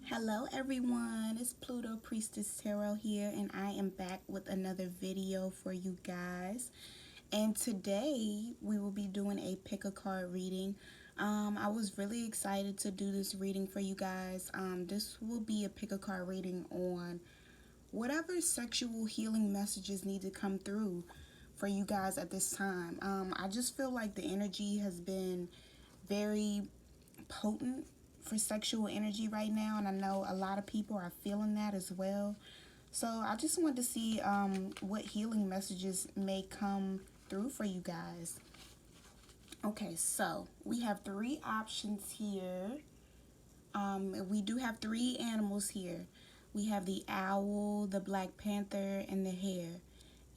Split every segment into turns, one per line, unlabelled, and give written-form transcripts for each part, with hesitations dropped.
Hello everyone, it's Pluto Priestess Tarot here, and I am back with another video for you guys. And today we will be doing a pick a card reading. I was really excited to do this reading for you guys. This will be a pick a card reading on whatever sexual healing messages need to come through for you guys at this time. I just feel like the energy has been very potent for sexual energy right now, and I know a lot of people are feeling that as well. So I just wanted to see what healing messages may come through for you guys. Okay, so we have three options here. We do have three animals here. We have the owl, the black panther, and the hare.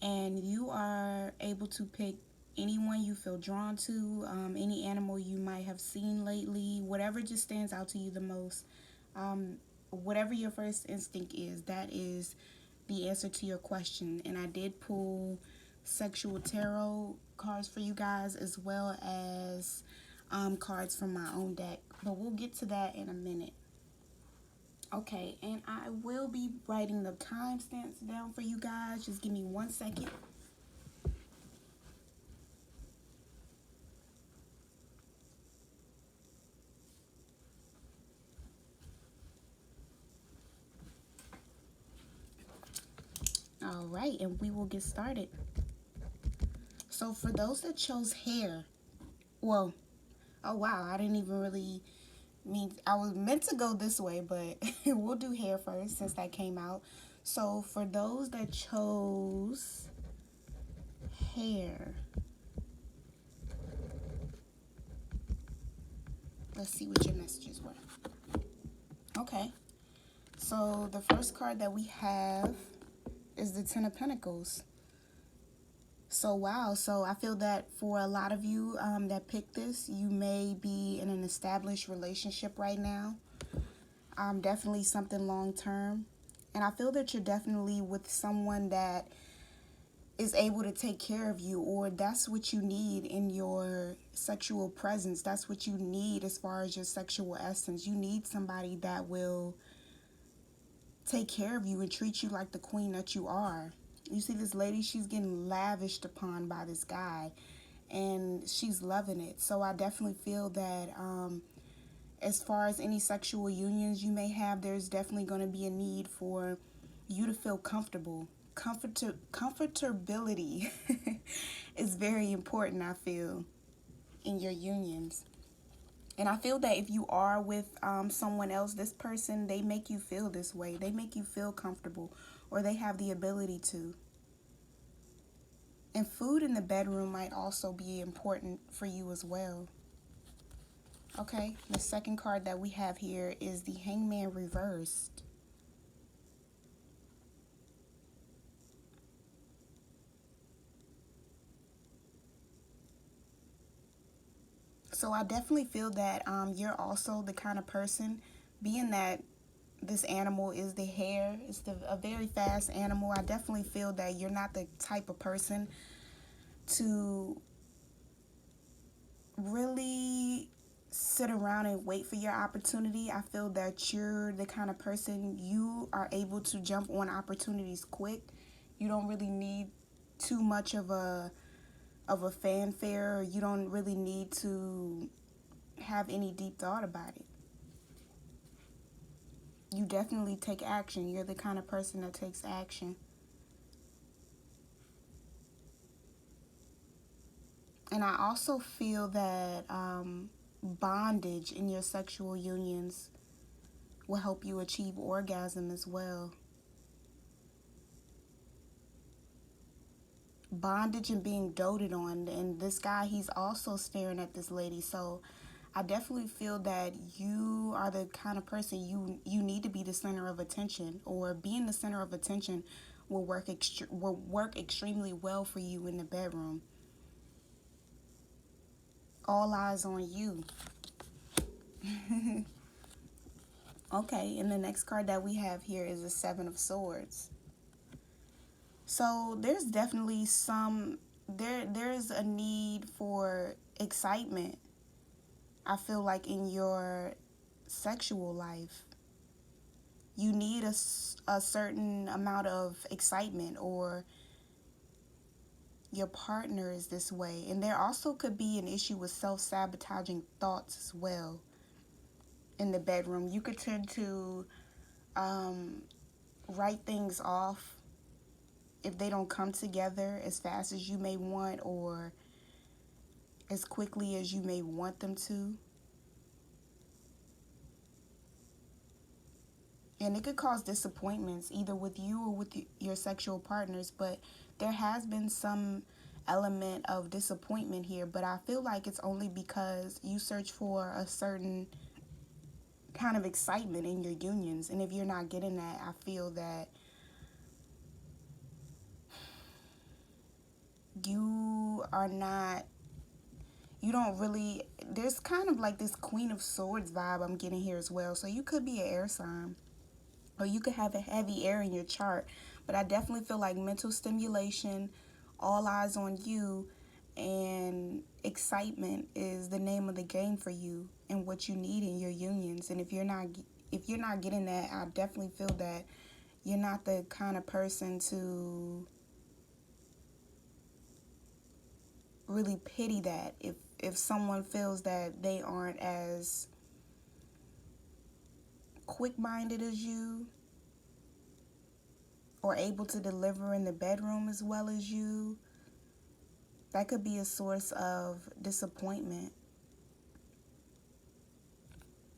And you are able to pick anyone you feel drawn to, any animal you might have seen lately, whatever just stands out to you the most. Whatever your first instinct is, that is the answer to your question. And I did pull sexual tarot cards for you guys, as well as cards from my own deck. But we'll get to that in a minute. Okay, and I will be writing the timestamps down for you guys. Just give me 1 second. All right, and we will get started. So for those that chose hare, well, oh wow, I didn't even really mean, I was meant to go this way, but we'll do hare first since that came out. So for those that chose hare, let's see what your messages were. Okay, so the first card that we have is the Ten of Pentacles. So wow, so I feel that for a lot of you that picked this, you may be in an established relationship right now. Definitely something long term. And I feel that you're definitely with someone that is able to take care of you, or that's what you need in your sexual presence. That's what you need as far as your sexual essence. You need somebody that will take care of you and treat you like the queen that you are. You see this lady, she's getting lavished upon by this guy, and she's loving it. So I definitely feel that as far as any sexual unions you may have, there's definitely going to be a need for you to feel comfortable. Comfortability is very important, I feel, in your unions. And I feel that if you are with someone else, this person, they make you feel this way. They make you feel comfortable, or they have the ability to. And food in the bedroom might also be important for you as well. Okay, the second card that we have here is the Hangman reversed. So I definitely feel that you're also the kind of person, being that this animal is the hare, it's a very fast animal. I definitely feel that you're not the type of person to really sit around and wait for your opportunity. I feel that you're the kind of person, you are able to jump on opportunities quick. You don't really need too much of a fanfare. You don't really need to have any deep thought about it. You definitely take action. You're the kind of person that takes action. And I also feel that bondage in your sexual unions will help you achieve orgasm as well. Bondage and being doted on. And this guy, he's also staring at this lady. So I definitely feel that you are the kind of person, you need to be the center of attention, or being the center of attention will work extremely well for you in the bedroom. All eyes on you. Okay, and the next card that we have here is the Seven of Swords. So there's definitely there's a need for excitement, I feel like, in your sexual life. you need a certain amount of excitement, or your partner is this way. And there also could be an issue with self-sabotaging thoughts as well in the bedroom. You could tend to write things off if they don't come together as fast as you may want, or as quickly as you may want them to. And it could cause disappointments either with you or with your sexual partners, but there has been some element of disappointment here, but I feel like it's only because you search for a certain kind of excitement in your unions, and if you're not getting that, I feel that you don't really, there's kind of like this Queen of Swords vibe I'm getting here as well. So you could be an air sign, or you could have a heavy air in your chart, but I definitely feel like mental stimulation, all eyes on you, and excitement is the name of the game for you and what you need in your unions. And if you're not getting that, I definitely feel that you're not the kind of person to really pity that. If someone feels that they aren't as quick-minded as you, or able to deliver in the bedroom as well as you, that could be a source of disappointment.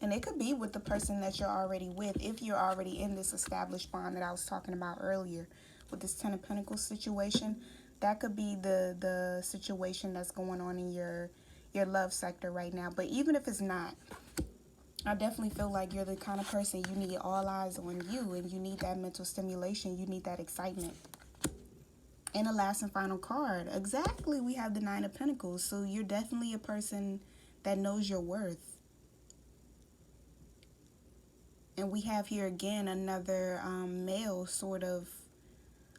And it could be with the person that you're already with, if you're already in this established bond that I was talking about earlier with this Ten of Pentacles situation. That could be the situation that's going on in your love sector right now. But even if it's not, I definitely feel like you're the kind of person, you need all eyes on you, and you need that mental stimulation. You need that excitement. And the last and final card, exactly, we have the Nine of Pentacles. So you're definitely a person that knows your worth. And we have here again another male sort of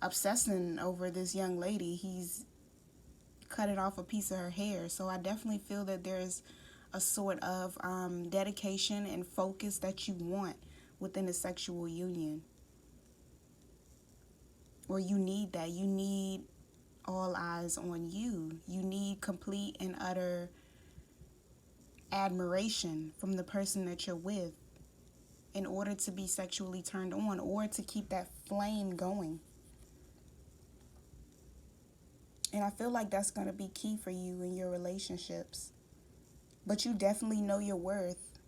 obsessing over this young lady. He's cutting off a piece of her hair. So I definitely feel that there's a sort of dedication and focus that you want within a sexual union. Or you need that. You need all eyes on you. You need complete and utter admiration from the person that you're with in order to be sexually turned on, or to keep that flame going. And I feel like that's going to be key for you in your relationships. But you definitely know your worth.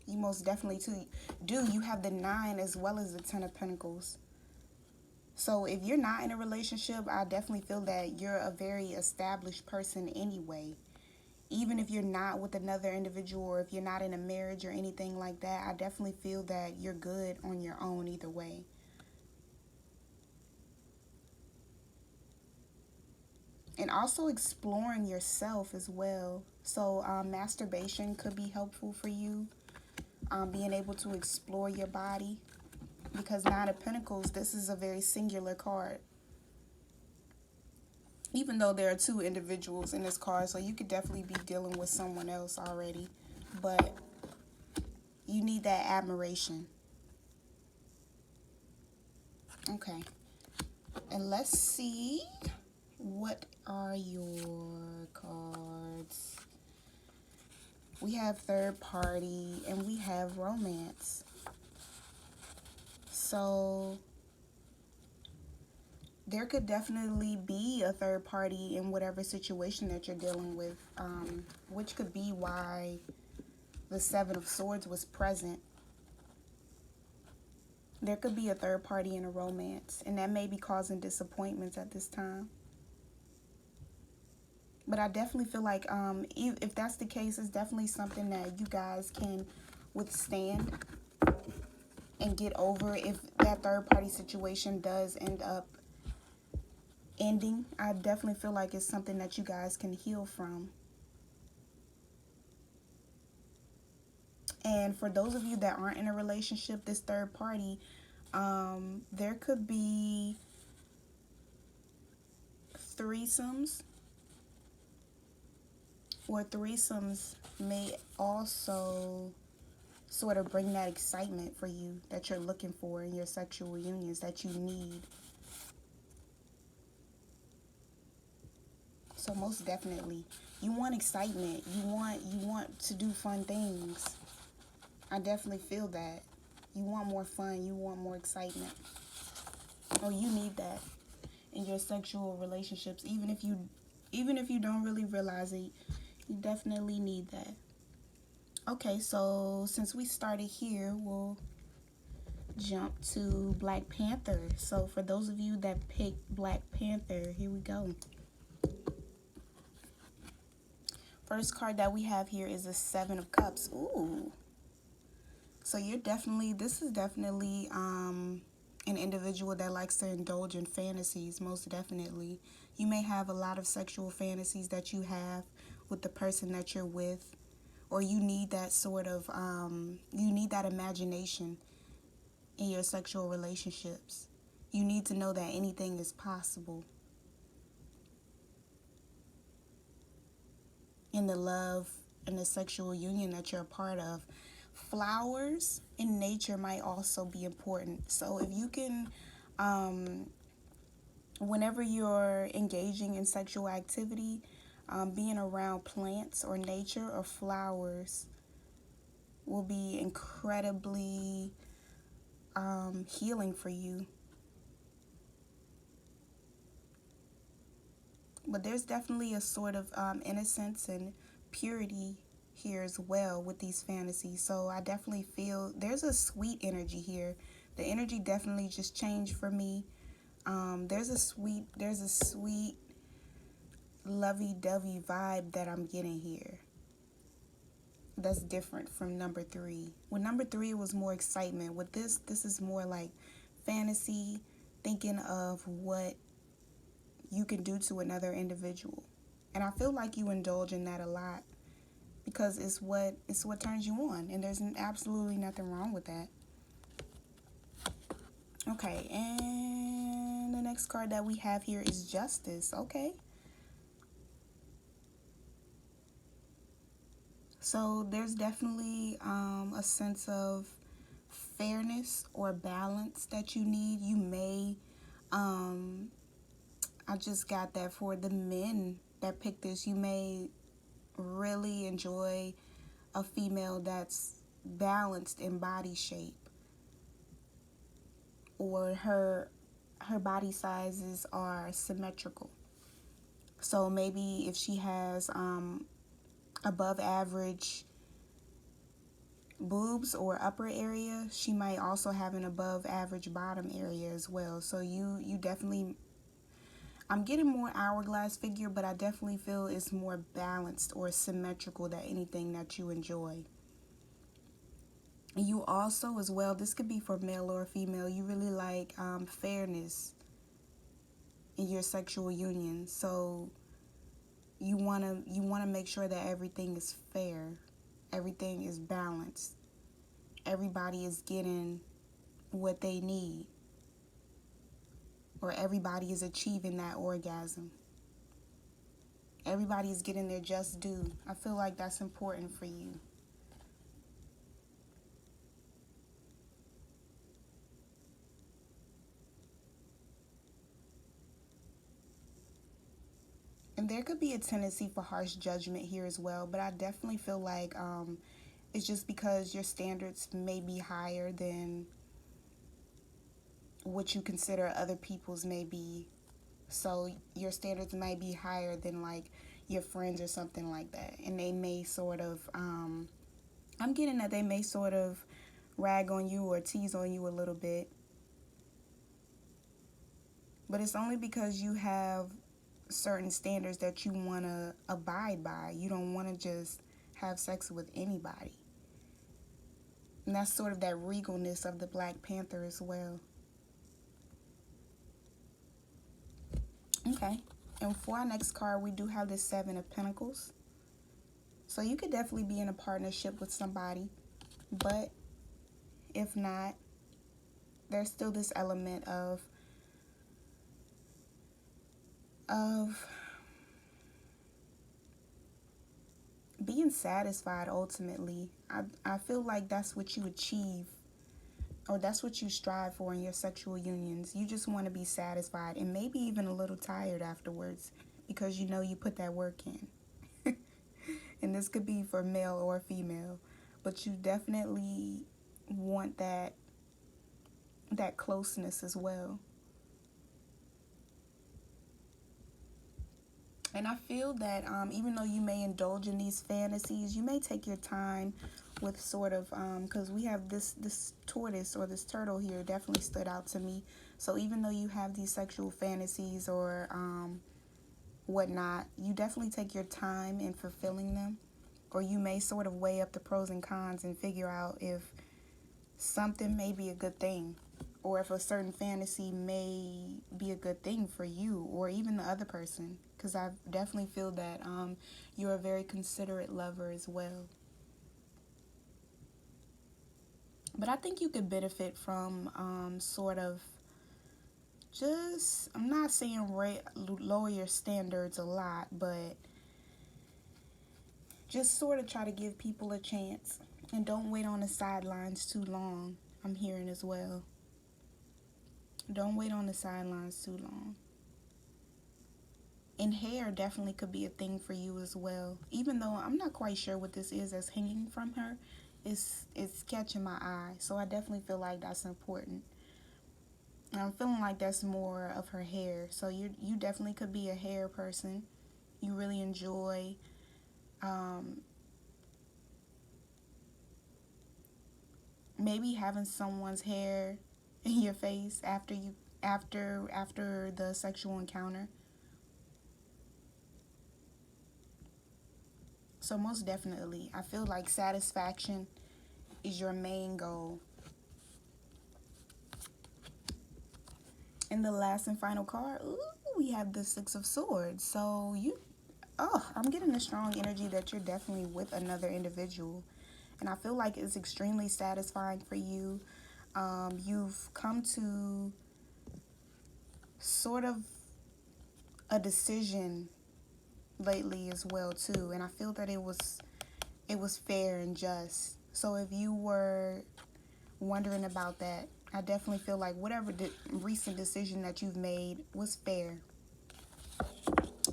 You most definitely do. You have the 9 as well as the 10 of Pentacles. So if you're not in a relationship, I definitely feel that you're a very established person anyway. Even if you're not with another individual, or if you're not in a marriage or anything like that, I definitely feel that you're good on your own either way. And also exploring yourself as well. So masturbation could be helpful for you. Being able to explore your body. Because 9 of Pentacles, this is a very singular card. Even though there are 2 individuals in this card, so you could definitely be dealing with someone else already. But you need that admiration. Okay. And let's see. What are your cards? We have third party and we have romance. So there could definitely be a third party in whatever situation that you're dealing with, which could be why the 7 of Swords was present. There could be a third party in a romance, and that may be causing disappointments at this time. But I definitely feel like if that's the case, it's definitely something that you guys can withstand and get over. If that third party situation does end up ending, I definitely feel like it's something that you guys can heal from. And for those of you that aren't in a relationship, this third party, there could be threesomes, or threesomes may also sort of bring that excitement for you that you're looking for in your sexual unions, that you need. So most definitely, you want excitement. You want to do fun things. I definitely feel that. You want more fun. You want more excitement. Oh, you need that in your sexual relationships. Even if you don't really realize it, you definitely need that. Okay, so since we started here, we'll jump to Black Panther. So for those of you that picked Black Panther, here we go. First card that we have here is the Seven of Cups. Ooh. So this is definitely an individual that likes to indulge in fantasies, most definitely. You may have a lot of sexual fantasies that you have with the person that you're with, or you need that sort of, you need that imagination in your sexual relationships. You need to know that anything is possible in the love and the sexual union that you're a part of. Flowers in nature might also be important. So if you can, whenever you're engaging in sexual activity, being around plants or nature or flowers will be incredibly healing for you. But there's definitely a sort of innocence and purity here as well with these fantasies. So I definitely feel there's a sweet energy here. The energy definitely just changed for me. There's a sweet lovey-dovey vibe that I'm getting here. That's different from number 3. With number 3, it was more excitement. With this is more like fantasy, thinking of what you can do to another individual. And I feel like you indulge in that a lot because it's what turns you on, and there's absolutely nothing wrong with that. Okay, and the next card that we have here is Justice. Okay. So there's definitely a sense of fairness or balance that you need. You may, I just got that for the men that picked this. You may really enjoy a female that's balanced in body shape, or her body sizes are symmetrical. So maybe if she has above average boobs or upper area, she might also have an above average bottom area as well. So you definitely, I'm getting more hourglass figure, but I definitely feel it's more balanced or symmetrical than anything that you enjoy. And you also as well, this could be for male or female, you really like fairness in your sexual union. So you want to make sure that everything is fair, everything is balanced, everybody is getting what they need, or everybody is achieving that orgasm, everybody is getting their just due. I feel like that's important for you. And there could be a tendency for harsh judgment here as well, but I definitely feel like it's just because your standards may be higher than what you consider other people's may be. So your standards might be higher than like your friends or something like that. And they may sort of, I'm getting that they may sort of rag on you or tease on you a little bit. But it's only because you have certain standards that you want to abide by. You don't want to just have sex with anybody. And that's sort of that regalness of the Black Panther as well. Okay, and for our next card, we do have the Seven of Pentacles. So you could definitely be in a partnership with somebody, but if not, there's still this element of being satisfied ultimately. I feel like that's what you achieve, or that's what you strive for in your sexual unions. You just want to be satisfied and maybe even a little tired afterwards, because you know you put that work in. And this could be for male or female, but you definitely want that closeness as well. And I feel that even though you may indulge in these fantasies, you may take your time with sort of, because we have this tortoise or this turtle here definitely stood out to me. So even though you have these sexual fantasies or whatnot, you definitely take your time in fulfilling them. Or you may sort of weigh up the pros and cons and figure out if something may be a good thing, or if a certain fantasy may be a good thing for you or even the other person. Because I definitely feel that you're a very considerate lover as well. But I think you could benefit from sort of just, I'm not saying lower your standards a lot, but just sort of try to give people a chance. And don't wait on the sidelines too long, I'm hearing as well. Don't wait on the sidelines too long. And hair definitely could be a thing for you as well. Even though I'm not quite sure what this is that's hanging from her, it's catching my eye. So I definitely feel like that's important. And I'm feeling like that's more of her hair. So you definitely could be a hair person. You really enjoy maybe having someone's hair in your face after the sexual encounter. So most definitely, I feel like satisfaction is your main goal. And the last and final card, ooh, we have the Six of Swords. So I'm getting a strong energy that you're definitely with another individual. And I feel like it's extremely satisfying for you. You've come to sort of a decision lately as well too, and I feel that it was fair and just. So if you were wondering about that, I definitely feel like whatever recent decision that you've made was fair.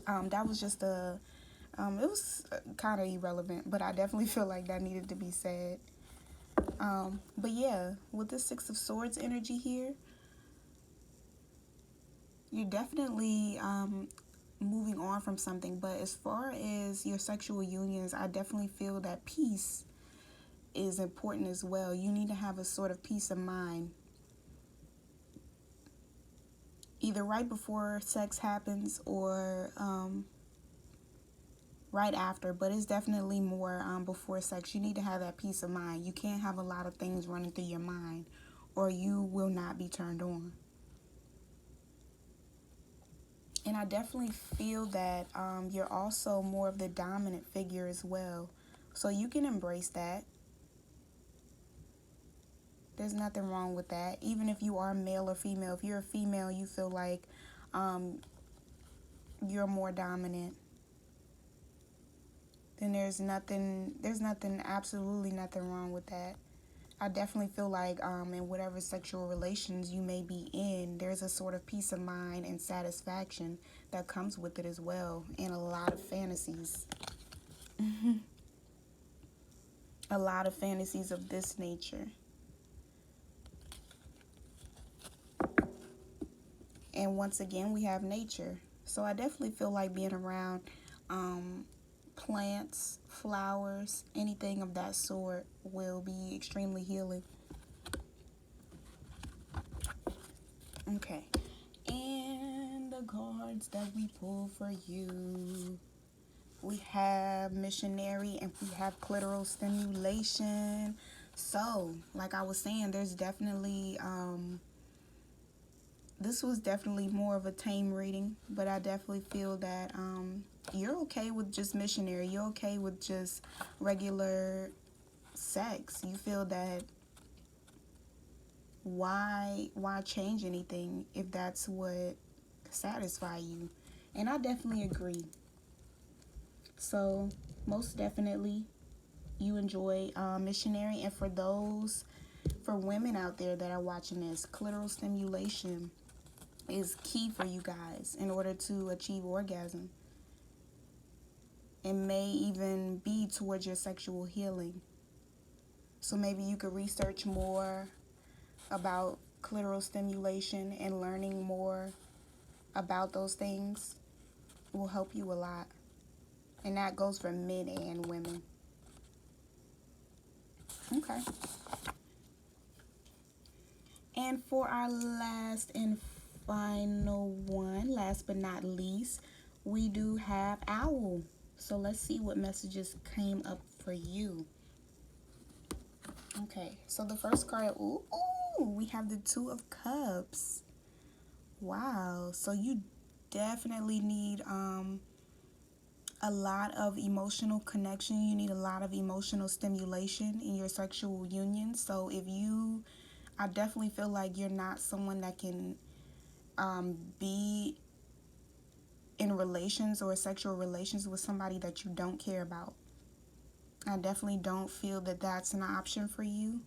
That was just it was kind of irrelevant, but I definitely feel like that needed to be said. But yeah, with the Six of Swords energy here, you're definitely moving on from something. But as far as your sexual unions, I definitely feel that peace is important as well. You need to have a sort of peace of mind, either right before sex happens or right after, but it's definitely more before sex. You need to have that peace of mind. You can't have a lot of things running through your mind, or you will not be turned on. And I definitely feel that you're also more of the dominant figure as well. So you can embrace that. There's nothing wrong with that. Even if you are male or female. If you're a female, you feel like you're more dominant, then there's absolutely nothing wrong with that. I definitely feel like in whatever sexual relations you may be in, there's a sort of peace of mind and satisfaction that comes with it as well, and a lot of fantasies. A lot of fantasies of this nature. And once again, we have nature. So I definitely feel like being around plants, flowers, anything of that sort will be extremely healing. Okay. And the cards that we pull for you. We have missionary and we have clitoral stimulation. So, like I was saying, there's definitely this was definitely more of a tame reading, but I definitely feel that you're okay with just missionary. You're okay with just regular sex. You feel that why change anything if that's what satisfies you? And I definitely agree. So most definitely you enjoy missionary. And for women out there that are watching this, clitoral stimulation is key for you guys in order to achieve orgasm. It may even be towards your sexual healing. So maybe you could research more about clitoral stimulation, and learning more about those things will help you a lot. And that goes for men and women. Okay. And for our last and final one, last but not least, we do have Owl. So let's see what messages came up for you. Okay, so the first card, we have the Two of Cups. Wow, so you definitely need a lot of emotional connection. You need a lot of emotional stimulation in your sexual union. So I definitely feel like you're not someone that can be in relations or sexual relations with somebody that you don't care about. I definitely don't feel that that's an option for you.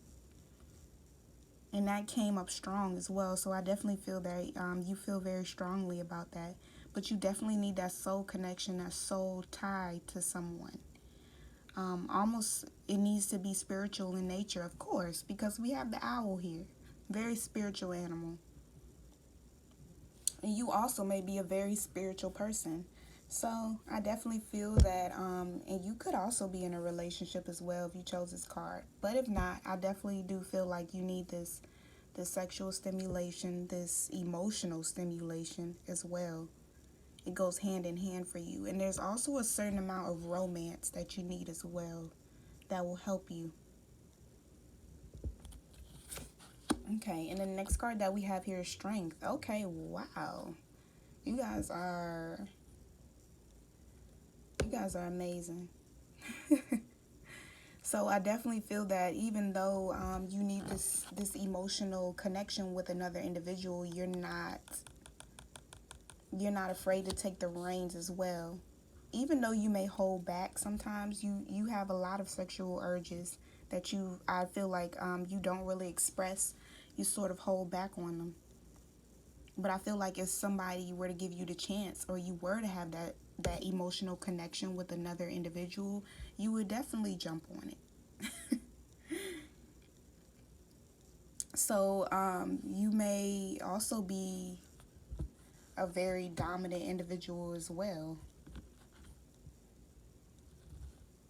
And that came up strong as well. So I definitely feel that you feel very strongly about that. But you definitely need that soul connection, that soul tie to someone. Almost, it needs to be spiritual in nature, of course, because we have the owl here. Very spiritual animal. And you also may be a very spiritual person. So I definitely feel that, and you could also be in a relationship as well if you chose this card. But if not, I definitely do feel like you need this sexual stimulation, this emotional stimulation as well. It goes hand in hand for you. And there's also a certain amount of romance that you need as well that will help you. Okay, and the next card that we have here is Strength. Okay, wow. You guys are amazing. So I definitely feel that even though you need this emotional connection with another individual, you're not afraid to take the reins as well. Even though you may hold back sometimes, you have a lot of sexual urges that I feel like you don't really express. You sort of hold back on them. But I feel like if somebody were to give you the chance, or you were to have that emotional connection with another individual, you would definitely jump on it. So you may also be a very dominant individual as well.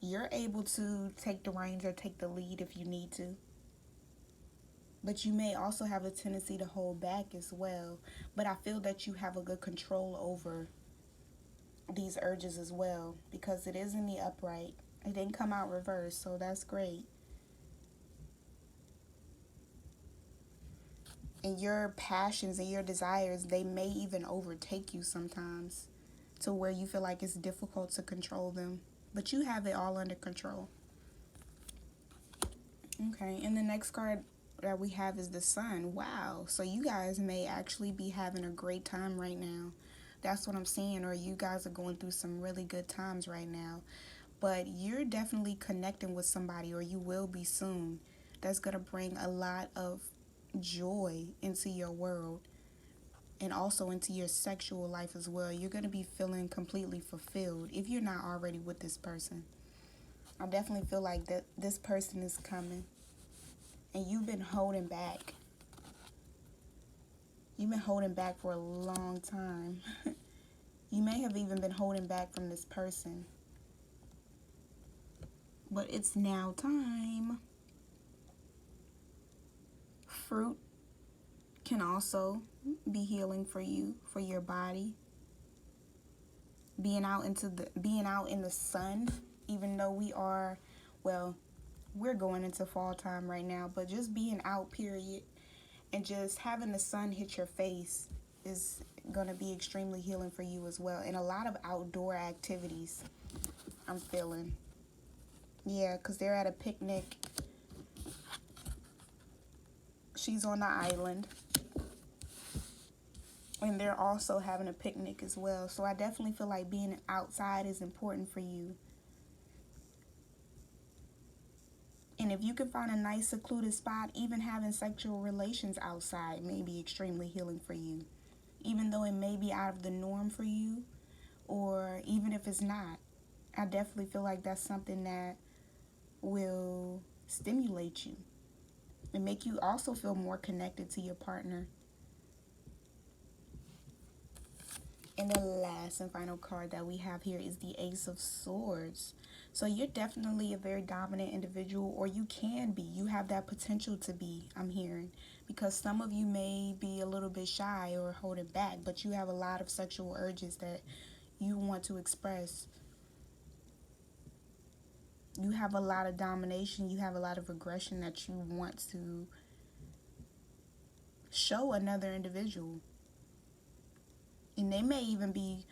You're able to take the reins or take the lead if you need to. But you may also have a tendency to hold back as well. But I feel that you have a good control over these urges as well, because it is in the upright. It didn't come out reversed, so that's great. And your passions and your desires, they may even overtake you sometimes to where you feel like it's difficult to control them. But you have it all under control. Okay, and the next card that we have is the Sun. Wow, so you guys may actually be having a great time right now. That's what I'm saying, or you guys are going through some really good times right now. But you're definitely connecting with somebody, or you will be soon. That's going to bring a lot of joy into your world, and also into your sexual life as well. You're going to be feeling completely fulfilled if you're not already with this person. I definitely feel like that this person is coming, and you've been holding back. You've been holding back for a long time. You may have even been holding back from this person. But it's now time. Fruit can also be healing for you, for your body. Being out in the sun, even though we're going into fall time right now, but just being out, period, and just having the sun hit your face is going to be extremely healing for you as well. And a lot of outdoor activities, I'm feeling. Yeah, because they're at a picnic. She's on the island. And they're also having a picnic as well. So I definitely feel like being outside is important for you. And if you can find a nice secluded spot, even having sexual relations outside may be extremely healing for you. Even though it may be out of the norm for you, or even if it's not, I definitely feel like that's something that will stimulate you and make you also feel more connected to your partner. And the last and final card that we have here is the Ace of Swords. So you're definitely a very dominant individual, or you can be. You have that potential to be, I'm hearing. Because some of you may be a little bit shy or holding back, but you have a lot of sexual urges that you want to express. You have a lot of domination. You have a lot of aggression that you want to show another individual. And they may even be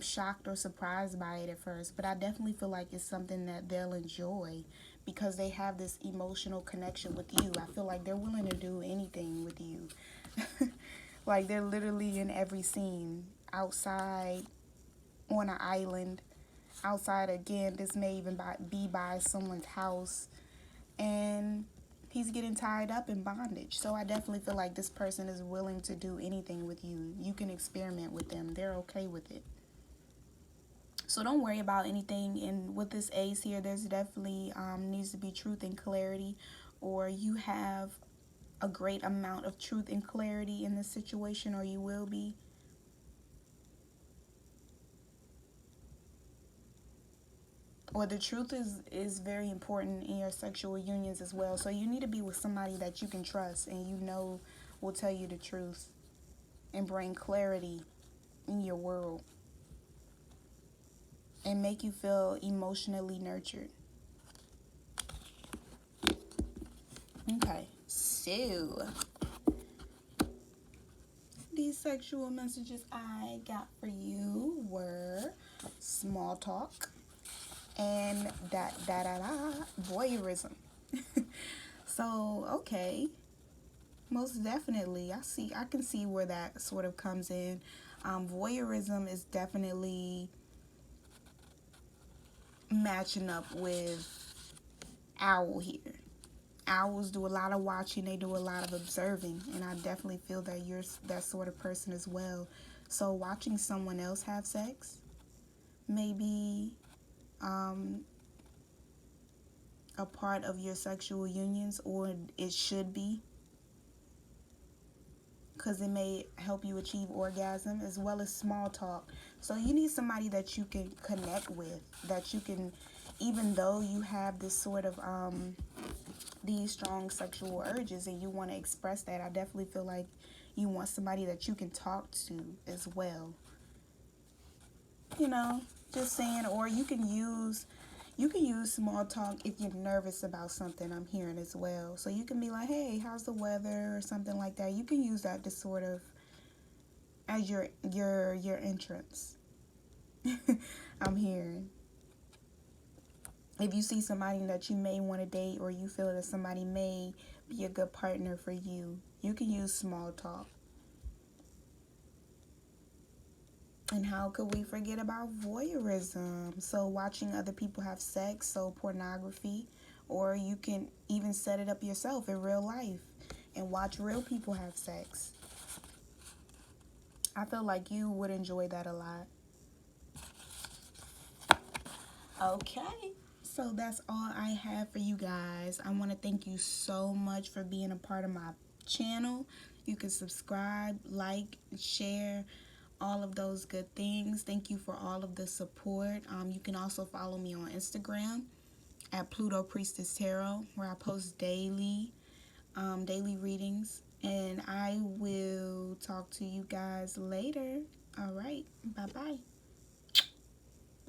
shocked or surprised by it at first, but I definitely feel like it's something that they'll enjoy because they have this emotional connection with you. I feel like they're willing to do anything with you. Like they're literally in every scene, outside, on an island, outside again. This may even be by someone's house, and he's getting tied up in bondage. So I definitely feel like this person is willing to do anything with you. You can experiment with them. They're okay with it. So don't worry about anything. And with this ace here, there's definitely needs to be truth and clarity, or you have a great amount of truth and clarity in this situation, or you will be. Or the truth is very important in your sexual unions as well. So you need to be with somebody that you can trust and you know will tell you the truth and bring clarity in your world and make you feel emotionally nurtured. Okay, so these sexual messages I got for you were small talk and voyeurism. So, okay. Most definitely. I can see where that sort of comes in. Voyeurism is definitely matching up with owl here. Owls do a lot of watching, they do a lot of observing, and I definitely feel that you're that sort of person as well. So watching someone else have sex may be a part of your sexual unions, or it should be, because it may help you achieve orgasm as well as small talk. So you need somebody that you can connect with, that you can, even though you have this sort of these strong sexual urges and you want to express that, I definitely feel like you want somebody that you can talk to as well. You know, just saying. Or you can use small talk if you're nervous about something, I'm hearing as well. So you can be like, hey, how's the weather, or something like that. You can use that to sort of as your entrance. I'm hearing. If you see somebody that you may want to date, or you feel that somebody may be a good partner for you, you can use small talk. And how could we forget about voyeurism? So watching other people have sex, so pornography, or you can even set it up yourself in real life and watch real people have sex. I feel like you would enjoy that a lot. Okay, so that's all I have for you guys. I want to thank you so much for being a part of my channel. You can subscribe, like, share, all of those good things. Thank you for all of the support. You can also follow me on Instagram at Pluto Priestess Tarot, where I post daily readings. And I will talk to you guys later. All right, bye-bye.